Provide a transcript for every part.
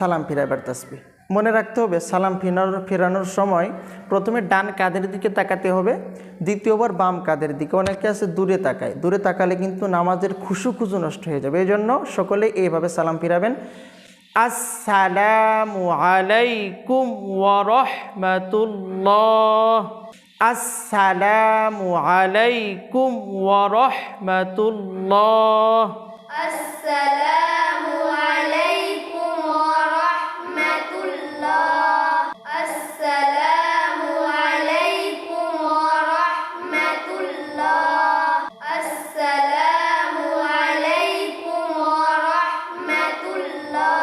সালাম ফিরাবার তাসবিহ। মনে রাখতে হবে সালাম ফেরানোর সময় প্রথমে ডান কাঁধের দিকে তাকাতে হবে, দ্বিতীয়বার বাম কাঁধের দিকে। অনেকে আছে দূরে তাকায়, দূরে তাকালে কিন্তু নামাজের খুশু নষ্ট হয়ে যাবে। এই জন্য সকলে এইভাবে সালাম ফিরাবেন। আসসালামু আলাইকুম ওয়া রাহমাতুল্লাহ। আসসালামু আলাইকুম ওয়া রাহমাতুল্লাহ। আসসালামু আলাইকুম ওয়া রাহমাতুল্লাহ। আসসালামু আলাইকুম ওয়া রাহমাতুল্লাহ। আসসালামু আলাইকুম ওয়া রাহমাতুল্লাহ।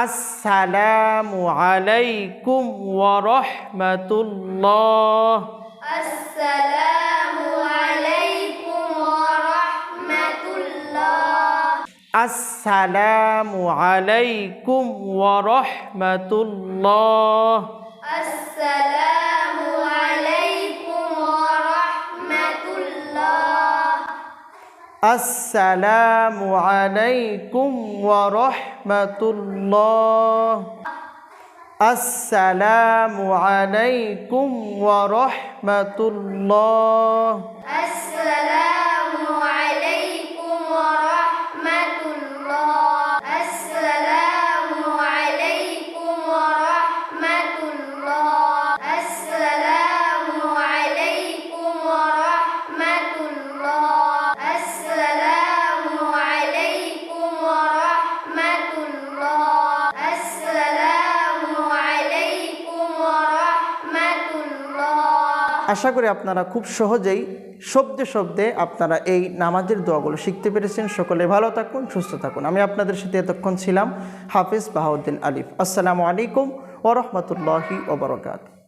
আসসালামু আলাইকুম ওয়া রাহমাতুল্লাহ। আসসালামু আলাইকুম ওয়া রাহমাতুল্লাহ। আসসালামু আলাইকুম ওয়া রাহমাতুল্লাহ। আসসালামু আলাইকুম ওয়া রাহমাতুল্লাহ। আসসালামু আলাইকুম ওয়া রাহমাতুল্লাহ। আসসালামু আলাইকুম ওয়া রাহমাতুল্লাহ। আসসালামু আলাইকুম ওয়া রাহমাতুল্লাহ। আসসালামু আলাইকুম ওয়া রাহমাতুল্লাহ। আসসালামু আলাইকুম ওয়া রাহমাতুল্লাহ। আসসালামু আলাইকুম ওয়া রাহমাতুল্লাহ। আসসালামু আলাইকুম ওয়া রাহমাতুল্লাহ। আশা করি আপনারা খুব সহজেই শব্দে শব্দে আপনারা এই নামাজের দোয়াগুলো শিখতে পেরেছেন। সকলে ভালো থাকুন, সুস্থ থাকুন। আমি আপনাদের সাথে এতক্ষণ ছিলাম হাফিজ বাহাউদ্দিন আলিফ। আসসালামু আলাইকুম ওয়া রাহমাতুল্লাহি ওয়া বারাকাতুহু।